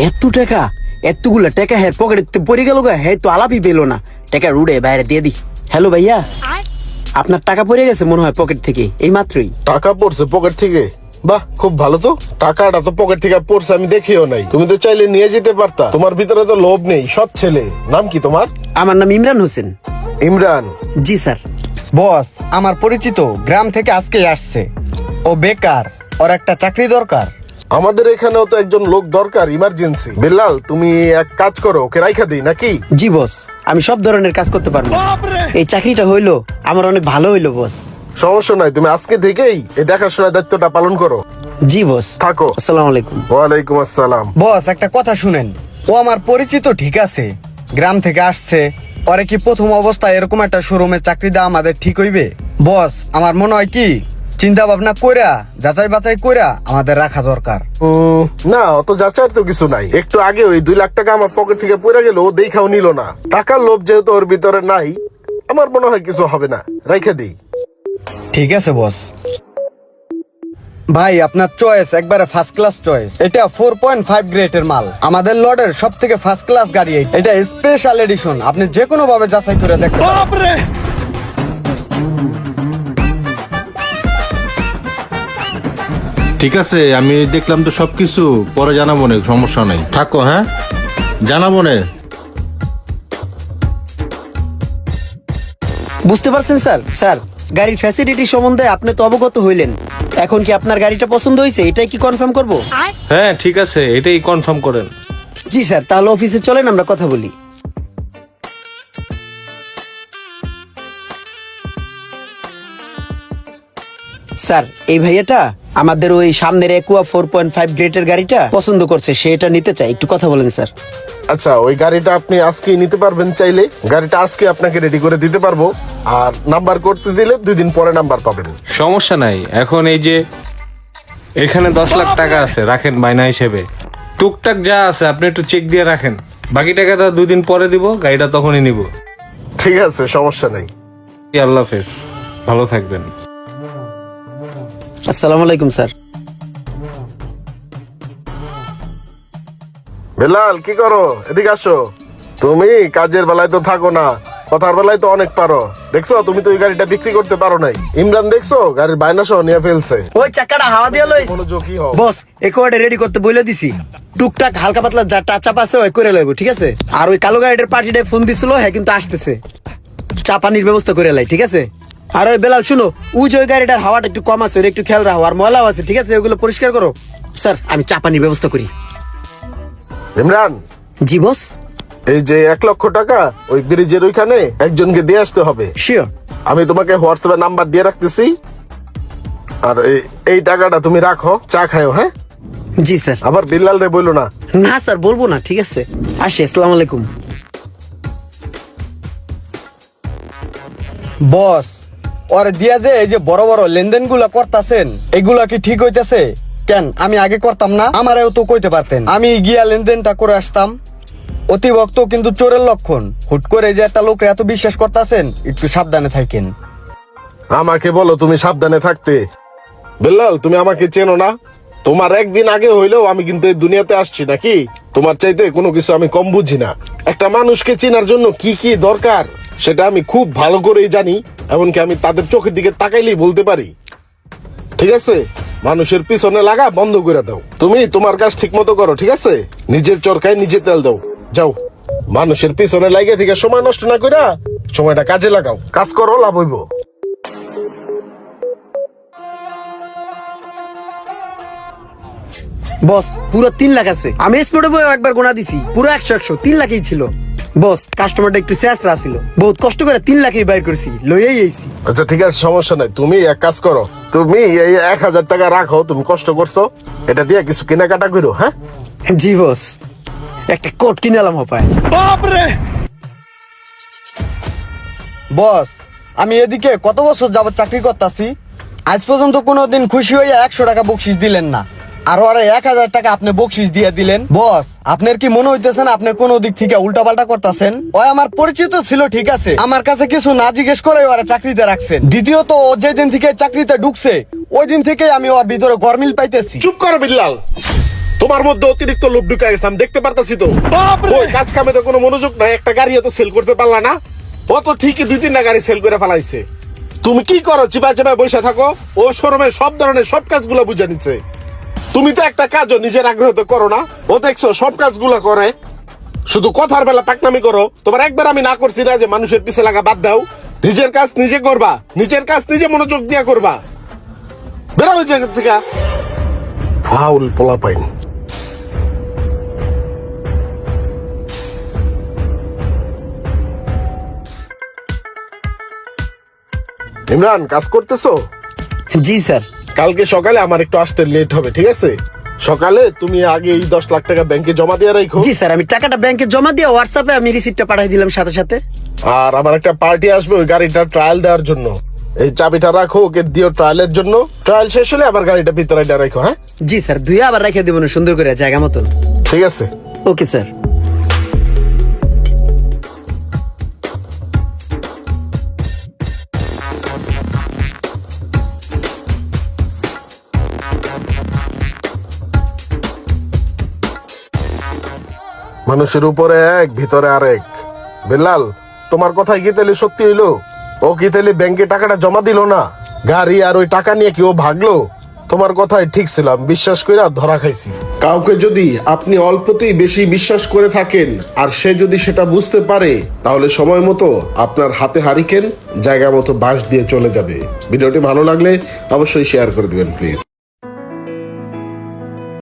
এত টাকা, এতগুলা টাকা হ্যাঁ পকেটে পড়ে গেল গা, হ্যাঁ তো আলাপই পেলো না। টাকা রুড়ে বাইরে দিয়ে দি। হ্যালো ভাইয়া, আপনার টাকা পড়ে গেছে মনে হয় পকেট থেকে এই মাত্রই। টাকা পড়ছে পকেট থেকে? বাহ, খুব ভালো তো। টাকাটা তো পকেট থেকে পড়ছে আমি দেখিও নাই। তুমি তো চাইলে নিয়ে যেতে পারতা। তোমার ভিতরে তো লোভ নেই, সৎ ছেলে। নাম কি তোমার? আমার নাম ইমরান হোসেন। ইমরান? জি স্যার। বস, আমার পরিচিত গ্রাম থেকে আজকে আসছে। ও বেকার, ওর একটা চাকরি দরকার। আমাদের এখানেও তো একজন লোক দরকার, ইমার্জেন্সি। বিল্লাল, তুমি এক কাজ করো, ওকে রাইখা দিই নাকি? জি বস, আমি সব ধরনের কাজ করতে পারবো। এই চাকরিটা হইলো আমার অনেক ভালো হইলো বস। সমস্যা নাই, তুমি আজকে থেকেই এই দেখাশোনার দায়িত্বটা পালন করো। জি বস। থাকো। আসসালামু আলাইকুম। ওয়ালাইকুম আসসালাম। বস, একটা কথা শুনেন। ও আমার পরিচিত ঠিক আছে, গ্রাম থেকে আসছে। ওরে কি প্রথম অবস্থায় এরকম একটা শোরুমে চাকরি দেওয়া আমাদের ঠিক হইবে? বস, আমার মনে হয় কি চিন্তা ভাবনা কইরা যাচাই বাছাই কইরা আমাদের রাখা দরকার। না, অত যাচাইয়ের তো কিছু নাই। একটু আগে ওই 2 লাখ টাকা আমার পকেট থেকে পড়ে গেল, ও দেখাও নিল না। টাকার লোভ যেহেতু ওর ভিতরে নাই, আমার মনে হয় কিছু হবে না, রাইখা দিই। ঠিক আছে বস। ভাই, আপনার চয়েস একবারে ফার্স্ট ক্লাস চয়েস। এটা 4.5 গ্রেডের মাল, আমাদের লটের সব থেকে ফার্স্ট ক্লাস গাড়ি। এটা স্পেশাল এডিশন, আপনি যে কোনো ভাবে যাচাই করে দেখতে পারেন। ঠিক আছে, আমি দেখলাম তো সবকিছু, পরে জানাবো না, সমস্যা নাই। থাকো, হ্যাঁ জানাবো না। বুঝতে পারছেন স্যার? স্যার, গাড়ির ফ্যাসিলিটি সম্বন্ধে আপনি তো অবগত হইলেন। এখন কি আপনার গাড়িটা পছন্দ হয়েছে, এটাই কি কনফার্ম করব? হ্যাঁ ঠিক আছে, এটাই কনফার্ম করেন। জি স্যার, তাহলে অফিসে চলেন আমরা কথা বলি। স্যার, এই ভাইয়াটা আমাদের ওই সামনের একুয়া 4.5 গ্রেডের গাড়িটা পছন্দ করছে, সে এটা নিতে চায়। একটু কথা বলেন স্যার। আচ্ছা, ওই গাড়িটা আপনি আজকেই নিতে পারবেন চাইলে। গাড়িটা আজকে আপনাকে রেডি করে দিতে পারবো। আর নাম্বার করতে দিলে 2 দিন পরে নাম্বার পাবেন। সমস্যা নাই। এখন এই যে এখানে 10 লাখ টাকা আছে, রাখেন বায়না হিসেবে। টুকটাক যা আছে আপনি একটু চেক দিয়ে রাখেন, বাকি টাকাটা 2 দিন পরে দিব, গাড়িটা তখনই নিব। ঠিক আছে, সমস্যা নেই। আল্লাহ হাফেজ, ভালো থাকবেন। আসসালামু আলাইকুম স্যার। বেলাল, কি করো? এদিকে আসো। তুমি কাজের বেলায় তো থাকো না, কথার বেলায় তো অনেক পারো। দেখছো, তুমি তো ওই গাড়িটা বিক্রি করতে পারো নাই। ইমরান দেখছো, গাড়ির বায়না সহ নিয়ে ফেলছে। ওই চাকাটা হাওয়া দিয়ে লইস। মনোযোগী হও। বস, একুয়াটা রেডি করতে বলে দিছি। টুকটাক হালকা পাতলা যা টাচাপ আছে ওই করে লইব, ঠিক আছে? আর ওই কালো গাড়িটার পার্টিটায় ফোন দিছিল, হ্যাঁ কিন্তু আসতেছে। চা পানির ব্যবস্থা করে লাই, ঠিক আছে? আর ওই বেলাল শুনো, ওই যে ওই গাড়িটার হাওয়াটা একটু কম আছে, ওটা একটু খেয়াল রাখো। আর ময়লাও আছে, ঠিক আছে? ওগুলো পরিষ্কার করো। স্যার, আমি চা পানির ব্যবস্থা করি। ইমরান, জি বস। এই যে 1 লক্ষ টাকা ওই ব্রিজের ওইখানে একজনকে দিয়ে আসতে হবে। শিওর। আমি তোমাকে হোয়াটসঅ্যাপে নাম্বার দিয়ে রাখতেছি। আর এই টাকাটা তুমি রাখো, চা খাও। হ্যাঁ জি স্যার। আবার বিল্লাল রে বললো না। না স্যার, বলবো না, ঠিক আছে? আসি, আসসালামু আলাইকুম। বস, ওরে দিয়া যে এই যে বড় বড় লেনদেন গুলা করতেছেন, এগুলা কি ঠিক হইতেছে? কেন আমি আগে করতাম না? আমারও তো কইতে পারতেন, আমি গিয়া লেনদেনটা করে আসতাম। অতিভক্ত কিন্তু চোরের লক্ষণ। হুট করে যে একটা লোক এত বিশ্বাস করতেছেন, একটু সাবধানে থাকেন। আমাকে বলো তুমি সাবধানে থাকতে। বিল্লাল, তুমি আমাকে চেনো না? তোমার একদিন আগে হইলেও আমি কিন্তু এই দুনিয়াতে আসছি নাকি? তোমার চাইতে কোনো কিছু আমি কম বুঝি না। একটা মানুষকে চেনার জন্য কি কি দরকার সেটা আমি খুব ভালো করেই জানি। এমনকি আমি তাদের চোখের দিকে তাকাইলেই বলতে পারি। ঠিক আছে, মানুষের পিছনে লাগা বন্ধ করে দাও। তুমি তোমার কাজ ঠিক মতো করো, ঠিক আছে? নিজের চরকায় নিজে তেল দাও। যাও, মানুষের পিছনে লাগে থেকে সময় নষ্ট না কইরা সময়টা কাজে লাগাও। কাজ করো, লাভ হইব। বস, পুরো 3 লাখ আছে। আমি স্পটে বই একবার গোনা দিছি, পুরো 100 3 লাখই ছিল। বস, কাস্টমারটা একটু চেষ্টা ছিল, বহুত কষ্ট করে 3 লাখই বাইর করছি, লইয়াই আইছি। আচ্ছা ঠিক আছে, সমস্যা নাই। তুমি এক কাজ করো, তুমি এই 1000 টাকা রাখো। তুমি কষ্ট করছো, এটা দিয়ে কিছু কেনাকাটা করো। হ্যাঁ জি বস, একটা কোট কিনালাম হপায়। বস, আমি এদিকে কত বছর যাবত চাকরি করতেছি, আজ পর্যন্ত কোনোদিন খুশি হয়ে 100 টাকা বকশিস দিলেন না। আর ওরা 1000 টাকা আপনি বকশিস দিয়ে দিলেন। বস, আপনার কি মনে হইতেছে না আপনি কোন দিক থেকে উল্টাপাল্টা করতেছেন? ওই আমার পরিচিত ছিল, ঠিক আছে, আমার কাছে কিছু না জিজ্ঞেস করে ওরা চাকরিতে রাখছেন। দ্বিতীয়ত, ও যেদিন থেকে চাকরিতে ঢুকছে ওই দিন থেকে আমি ওর ভিতরে গরমিল পাইতেছি। চুপ করো বিল্লাল। তোমার মধ্যে অতিরিক্ত লোভ ঢুকে গেছে আমি দেখতে পারতাছি তো। ওই কাজ কামে তো কোনো মনোযোগ নাই, একটা গাড়ি তো সেল করতে পারলা না। ও তো ঠিকই 2-3টা গাড়ি সেল করে ফেলাইছে। তুমি কি করো? চিপা চিপায় বসে থাকো। ও শোরুমে সব ধরনের সব কাজগুলো বুঝে নিচ্ছে। তুমি তো একটা কাজও নিজের আগ্রহ তো করো না। ও দেখছো সব কাজগুলো করে, শুধু কথার বেলা পাকনামি করো। তোমার একবার আমি না করছি না যে মানুষের পিছে লাগা বাদ দাও, নিজের কাজ নিজে করবা, নিজের কাজ নিজে মনোযোগ দিয়া করবা। বেরো ওই জায়গা থেকে, ফাউল পোলা পাইন। ইমরান, কাজ করতেছো? জি স্যার। কালকে সকালে আমার একটু আসতে লেট হবে, ঠিক আছে? সকালে তুমি আগে এই 10 লাখ টাকা ব্যাংকে জমা দিয়ে রাখো। জি স্যার, আমি টাকাটা ব্যাংকে জমা দিয়ে হোয়াটসঅ্যাপে আমি রিসিপ্টটা পাঠিয়ে দিলাম সাথে সাথে। আর আমার একটা পার্টি আসবে ওই গাড়িটা ট্রায়াল দেওয়ার জন্য। এই চাবিটা রাখো, ওকে দিও ট্রায়ালের জন্য। ট্রায়াল শেষ হলে আবার গাড়িটা ভিতরে রাখো। হ্যাঁ জি স্যার, ধুয়ে আবার রেখে দেবো না সুন্দর করে জায়গা মতন। ঠিক আছে। Okay sir. মানুষের উপরে এক, ভিতরে আরেক। বেলাল, তোমার কথাই কি তাহলে সত্যি হইলো? ও কি তাহলে ব্যাংকে টাকাটা জমা দিল না? গাড়ি আর ওই টাকা নিয়ে কি ও ভাগলো? তোমার কথাই ঠিক ছিলাম, বিশ্বাস করে ধরা খাইছি। কাউকে যদি আপনি অল্পতেই বেশি বিশ্বাস করে থাকেন আর সে যদি সেটা বুঝতে পারে, তাহলে সময় মতো আপনার হাতে হারিকেন, জায়গা মতো বাঁশ দিয়ে চলে যাবে। ভিডিওটি ভালো লাগলে অবশ্যই শেয়ার করে দিবেন প্লিজ।